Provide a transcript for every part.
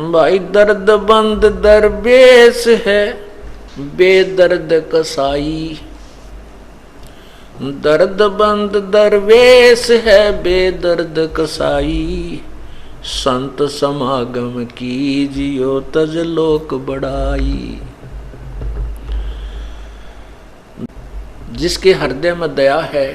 भाई दर्द बंद दरवेश है बेदर्द कसाई, दर्द बंद दरवेश है बेदर्द कसाई, संत समागम कीजियो तज लोक बढ़ाई। जिसके हृदय में दया है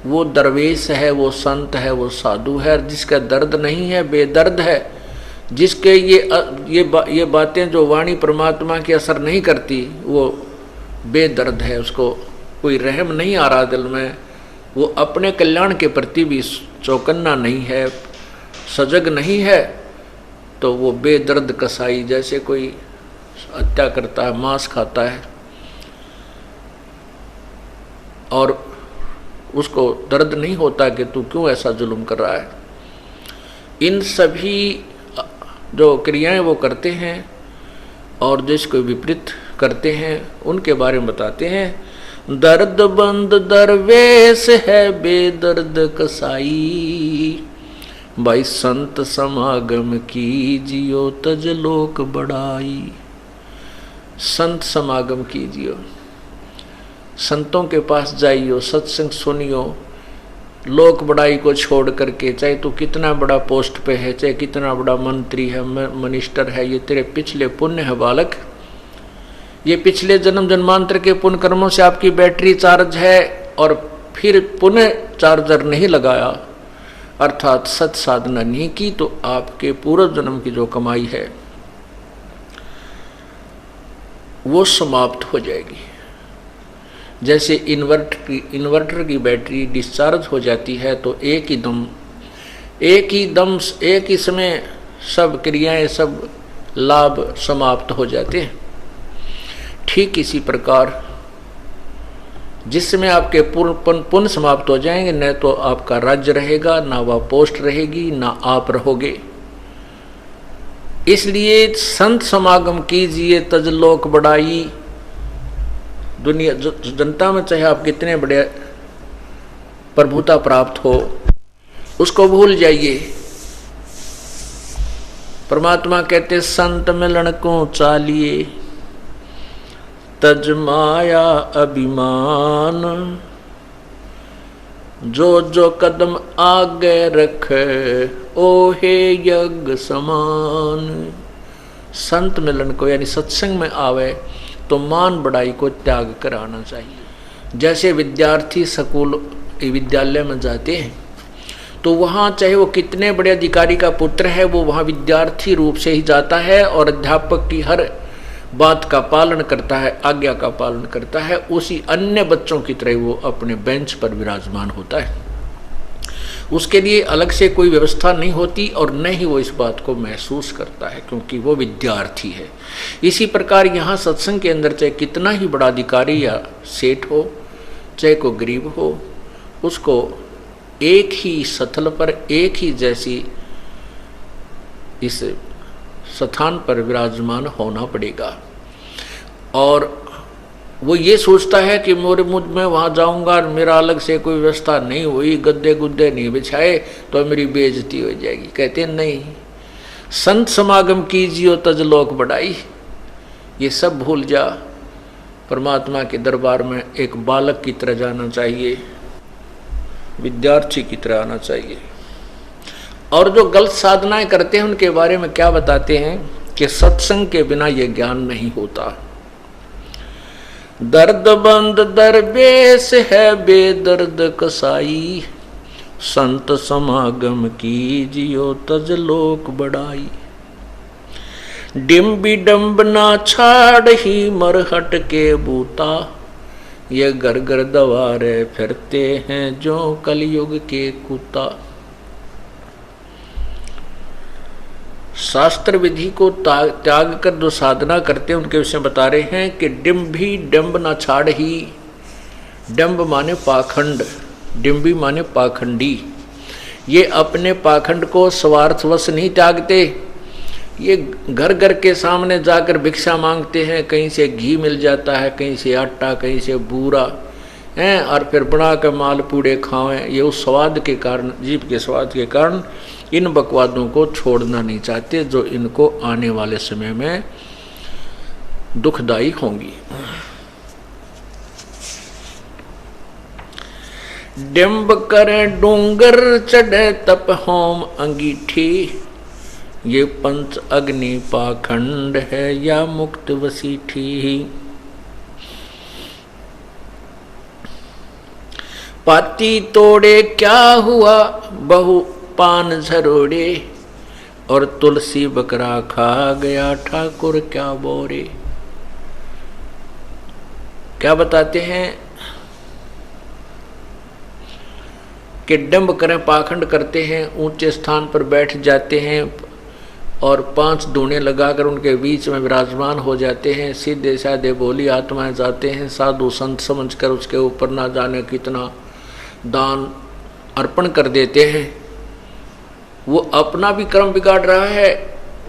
वो दरवेश है, वो संत है, वो साधु है। जिसका दर्द नहीं है, बेदर्द है, जिसके ये बातें जो वाणी परमात्मा की असर नहीं करती, वो बेदर्द है। उसको कोई रहम नहीं आ रहा दिल में, वो अपने कल्याण के प्रति भी चौकन्ना नहीं है, सजग नहीं है, तो वो बेदर्द कसाई। जैसे कोई हत्या करता है, मांस खाता है और उसको दर्द नहीं होता कि तू क्यों ऐसा जुल्म कर रहा है। इन सभी जो क्रियाएं वो करते हैं और जिसको विपरीत करते हैं उनके बारे में बताते हैं। दर्द बंद दरवेश है बेदर्द कसाई, भाई संत समागम कीजियो तज लोक बढ़ाई। संत समागम कीजियो, संतों के पास जाइयो, सत्संग सुनियो, लोक बड़ाई को छोड़ करके। चाहे तू कितना बड़ा पोस्ट पे है, चाहे कितना बड़ा मंत्री है, मिनिस्टर है, ये तेरे पिछले पुण्य है बालक। ये पिछले जन्म जन्मांतर के पुण्य कर्मों से आपकी बैटरी चार्ज है और फिर पुनः चार्जर नहीं लगाया, अर्थात सत साधना नहीं की, तो आपके पूर्व जन्म की जो कमाई है वो समाप्त हो जाएगी। जैसे इन्वर्टर की बैटरी डिस्चार्ज हो जाती है तो एक ही समय सब क्रियाएं, सब लाभ समाप्त हो जाते हैं। ठीक इसी प्रकार जिसमें आपके पुण्य समाप्त हो जाएंगे, न तो आपका राज्य रहेगा, ना वह पोस्ट रहेगी, ना आप रहोगे। इसलिए संत समागम कीजिए तज लोक बढ़ाई। दुनिया जनता में चाहे आप कितने बड़े प्रभुता प्राप्त हो, उसको भूल जाइए। परमात्मा कहते संत मिलन को चालिए तज माया अभिमान, जो कदम आगे रखे ओहे यज्ञ समान। संत मिलन को यानी सत्संग में आवे तो मान बढ़ाई को त्याग कराना चाहिए। जैसे विद्यार्थी स्कूल विद्यालय में जाते हैं तो वहाँ चाहे वो कितने बड़े अधिकारी का पुत्र है, वो वहाँ विद्यार्थी रूप से ही जाता है और अध्यापक की हर बात का पालन करता है, आज्ञा का पालन करता है। उसी अन्य बच्चों की तरह वो अपने बेंच पर विराजमान होता है। उसके लिए अलग से कोई व्यवस्था नहीं होती और न ही वो इस बात को महसूस करता है, क्योंकि वो विद्यार्थी है। इसी प्रकार यहाँ सत्संग के अंदर चाहे कितना ही बड़ा अधिकारी या सेठ हो, चाहे कोई गरीब हो, उसको एक ही सथल पर, एक ही जैसी इस स्थान पर विराजमान होना पड़ेगा। और वो ये सोचता है कि मुझ में वहाँ जाऊँगा और मेरा अलग से कोई व्यवस्था नहीं हुई, गद्दे गुद्दे नहीं बिछाए तो मेरी बेइज्जती हो जाएगी। कहते हैं नहीं, संत समागम कीजियो तज लोक बढ़ाई। ये सब भूल जा, परमात्मा के दरबार में एक बालक की तरह जाना चाहिए, विद्यार्थी की तरह आना चाहिए। और जो गलत साधनाएं करते हैं उनके बारे में क्या बताते हैं कि सत्संग के बिना ये ज्ञान नहीं होता। दर्द बंद दरवेश है बेदर्द कसाई, संत समागम कीजियो तज लोक बढ़ाई। डिम्बी डम्ब ना छाड़ ही मरहट के बूता, ये घर घर दवारे फिरते हैं जो कलयुग के कुत्ता। शास्त्र विधि को त्याग कर जो साधना करते हैं उनके विषय बता रहे हैं कि डिम्भी डम्ब ना छाड़ ही। डम्ब माने पाखंड, डिम्बी माने पाखंडी। ये अपने पाखंड को स्वार्थवश नहीं त्यागते, ये घर घर के सामने जाकर भिक्षा मांगते हैं। कहीं से घी मिल जाता है, कहीं से आटा, कहीं से बूरा हैं, और फिर बना कर माल पूड़े खाएं। ये उस स्वाद के कारण, जीभ के स्वाद के कारण इन बकवादों को छोड़ना नहीं चाहते जो इनको आने वाले समय में दुखदायी होंगी। डिंब करे डूंगर चढ़े तप होम अंगीठी, ये पंच अग्नि पाखंड है या मुक्त वसीठी। पाती तोड़े क्या हुआ बहु पान झरोड़े, और तुलसी बकरा खा गया ठाकुर क्या बोरे। क्या बताते हैं कि डंब करें, पाखंड करते हैं, ऊंचे स्थान पर बैठ जाते हैं और 5 धूणे लगाकर उनके बीच में विराजमान हो जाते हैं। सीधे साधे भोली आत्माएं जाते हैं, साधु संत समझकर उसके ऊपर ना जाने कितना दान अर्पण कर देते हैं। वो अपना भी कर्म बिगाड़ रहा है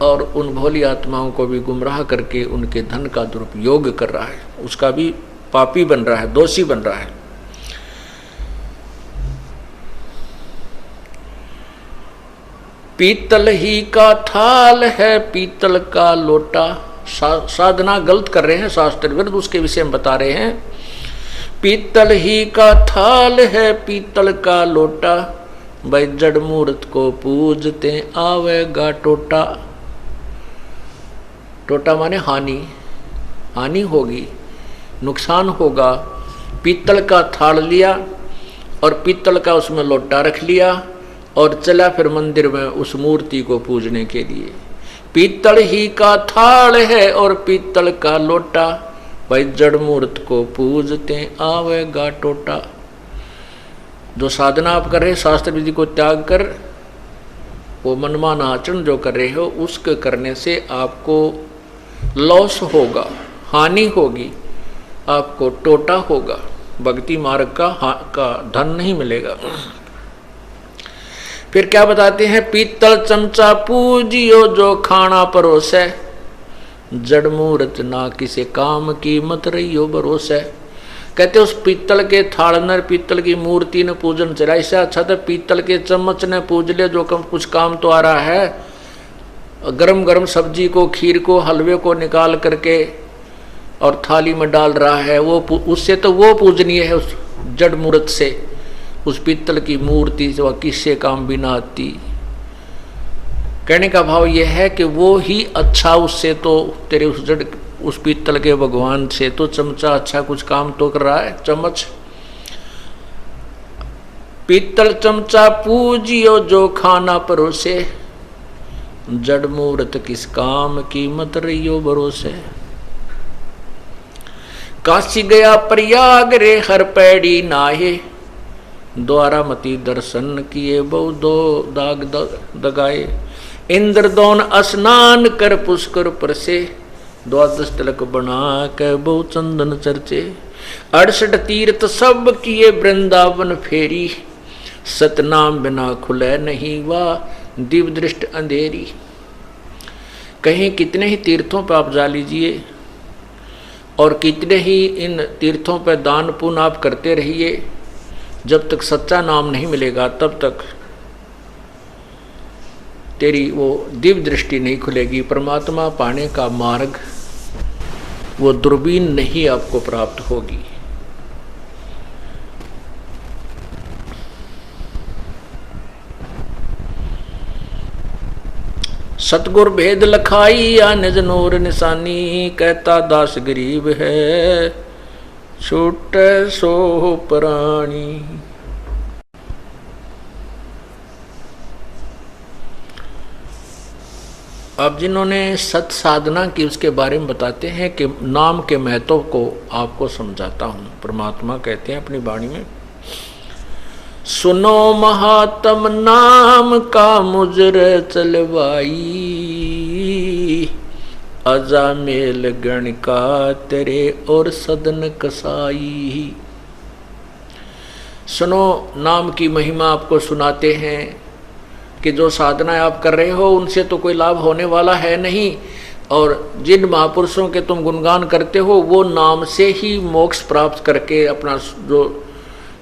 और उन भोली आत्माओं को भी गुमराह करके उनके धन का दुरुपयोग कर रहा है, उसका भी पापी बन रहा है, दोषी बन रहा है। पीतल ही का थाल है पीतल का लोटा, साधना गलत कर रहे हैं, शास्त्र विरुद्ध उसके विषय में बता रहे हैं। पीतल ही का थाल है पीतल का लोटा, भाई जड़ मूर्त को पूजते आवेगा टोटा। टोटा माने हानि, हानि होगी, नुकसान होगा। पीतल का थाल लिया और पीतल का उसमें लोटा रख लिया और चला फिर मंदिर में उस मूर्ति को पूजने के लिए। पीतल ही का थाल है और पीतल का लोटा, भाई जड़ मूर्त को पूजते आवेगा टोटा। जो साधना आप कर रहे हैं, शास्त्र विधि को त्याग कर वो मनमाना आचरण जो कर रहे हो, उसके करने से आपको लॉस होगा, हानि होगी, आपको टोटा होगा, भक्ति मार्ग का धन नहीं मिलेगा। फिर क्या बताते हैं, पीतल चमचा पूजियो जो खाना परोसे, जड़ मूर्त ना किसी काम की मत रहियो भरोसे। कहते उस पीतल के थाल न, पीतल की मूर्ति ने पूजन चला, इससे अच्छा तो पीतल के चम्मच ने पूज ले जो कुछ काम तो आ रहा है। गरम गरम सब्जी को, खीर को, हलवे को निकाल करके और थाली में डाल रहा है, वो उससे तो वो पूजनीय है उस जड़ मूर्त से। उस पीतल की मूर्ति से वह किससे काम भी ना आती। कहने का भाव यह है कि वो ही अच्छा, उससे तो तेरे उस पीतल के भगवान से तो चमचा अच्छा कुछ काम तो कर रहा है, चम्मच। पीतल चमचा पूजियो जो खाना परोसे, जड़ मूर्त किस काम की मत रहियो भरोसे। काशी गया प्रयाग रे हर पैड़ी नाहे, द्वारा मती दर्शन किए बहु दो दाग दगाए। इंद्रदौन स्नान कर पुष्कर परसे, द्वादश तिलक बना के बहु चंदन चर्चे। 68 तीर्थ सब किए वृंदावन फेरी, सतनाम बिना खुले नहीं वाह दिव्य दृष्ट अंधेरी। कहीं कितने ही तीर्थों पर आप जा लीजिए और कितने ही इन तीर्थों पर दान पुण्य आप करते रहिए, जब तक सच्चा नाम नहीं मिलेगा तब तक तेरी वो दिव्य दृष्टि नहीं खुलेगी। परमात्मा पाने का मार्ग, वो दूरबीन नहीं आपको प्राप्त होगी। सतगुर भेद लखाई या निज नूर निशानी, कहता दास गरीब है छूट सो प्राणी। अब जिन्होंने सत साधना की उसके बारे में बताते हैं कि नाम के महत्व को आपको समझाता हूं। परमात्मा कहते हैं अपनी वाणी में, सुनो महात्म नाम का मुजर चलवाई, अजामेल गण का तेरे और सदन कसाई। सुनो, नाम की महिमा आपको सुनाते हैं कि जो साधना आप कर रहे हो उनसे तो कोई लाभ होने वाला है नहीं, और जिन महापुरुषों के तुम गुणगान करते हो वो नाम से ही मोक्ष प्राप्त करके अपना जो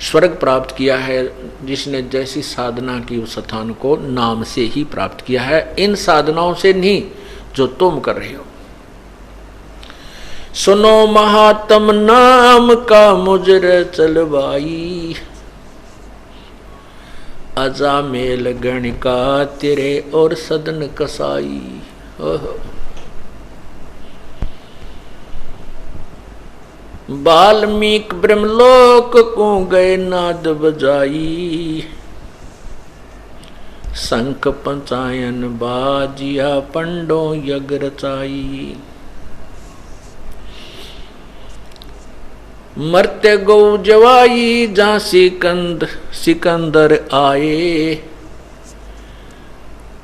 स्वर्ग प्राप्त किया है जिसने जैसी साधना की उस स्थान को नाम से ही प्राप्त किया है, इन साधनाओं से नहीं जो तुम कर रहे हो। सुनो महात्म नाम का मुजर चलवाई, अजा मेल गणिका तेरे और सदन कसाई। वाल्मीकि ब्रह्मलोक को गए नाद बजाई, शंख पंचायन बाजिया पंडो यज्ञ रचाई। मरते गौ जवाई जहाँ सिकंदर आए,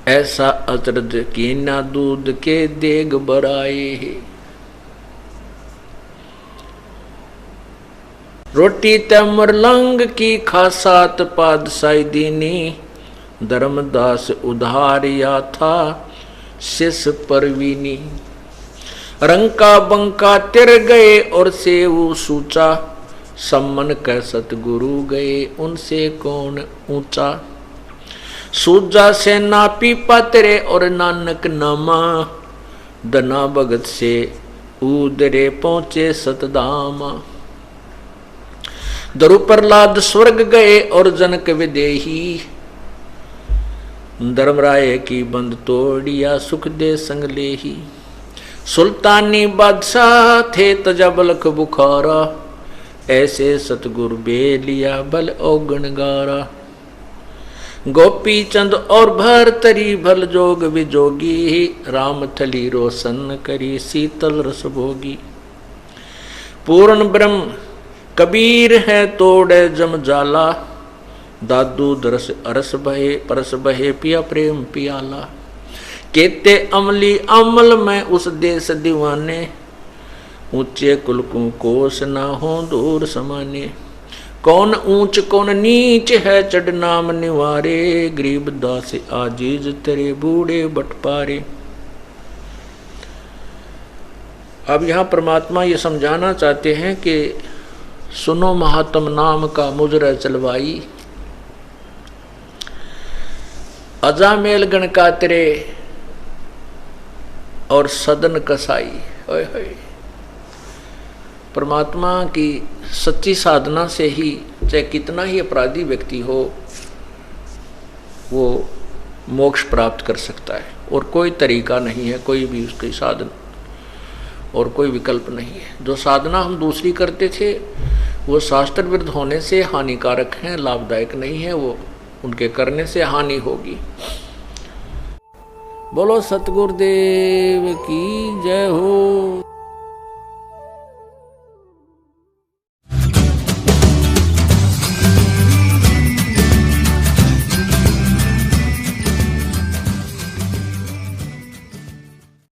ऐसा अचरज की ना दूध के देग बराए। रोटी तमरलंग की खासात पादशाही दीनी, धर्मदास उधारिया था शिष परवीनी। रंका बंका तिर गए और सेऊ सूचा, सम्मन कह सतगुरु गए उनसे कौन ऊंचा। सूजा से ना पीपा तेरे और नानक नामा, दना भगत से उदरे पहुंचे सतदामा। दरु प्रहलाद स्वर्ग गए और जनक विदेही, धर्मराय की बंद तोड़िया सुख दे संग लेही। सुल्तानी बादशाह थे तजबलख बुखारा, ऐसे सतगुरु बेलिया बल औगण गारा। गोपी चंद और भरतरी भल जोग विजोगी, राम थली रोशन करी शीतल रस भोगी। पूर्ण ब्रह्म कबीर है तोड़े जम जाला, दादू दरस अरस बहे परस बहे पिया प्रेम पियाला। केते अमली अमल में उस देश दीवाने, ऊंचे कुल को कोस ना हो दूर समाने। कौन ऊंच कौन नीच है चढ़ नाम निवारे, गरीब दास आजीज तेरे बूढ़े बटपारे। अब यहाँ परमात्मा ये समझाना चाहते हैं कि सुनो महात्म नाम का मुजर चलवाई, अजामेल गण का तेरे और सदन कसाई। ओए होए, परमात्मा की सच्ची साधना से ही चाहे कितना ही अपराधी व्यक्ति हो वो मोक्ष प्राप्त कर सकता है, और कोई तरीका नहीं है, कोई भी उसकी साधन और कोई विकल्प नहीं है। जो साधना हम दूसरी करते थे वो शास्त्र विरुद्ध होने से हानिकारक हैं, लाभदायक नहीं है, वो उनके करने से हानि होगी। बोलो सतगुरुदेव की जय हो।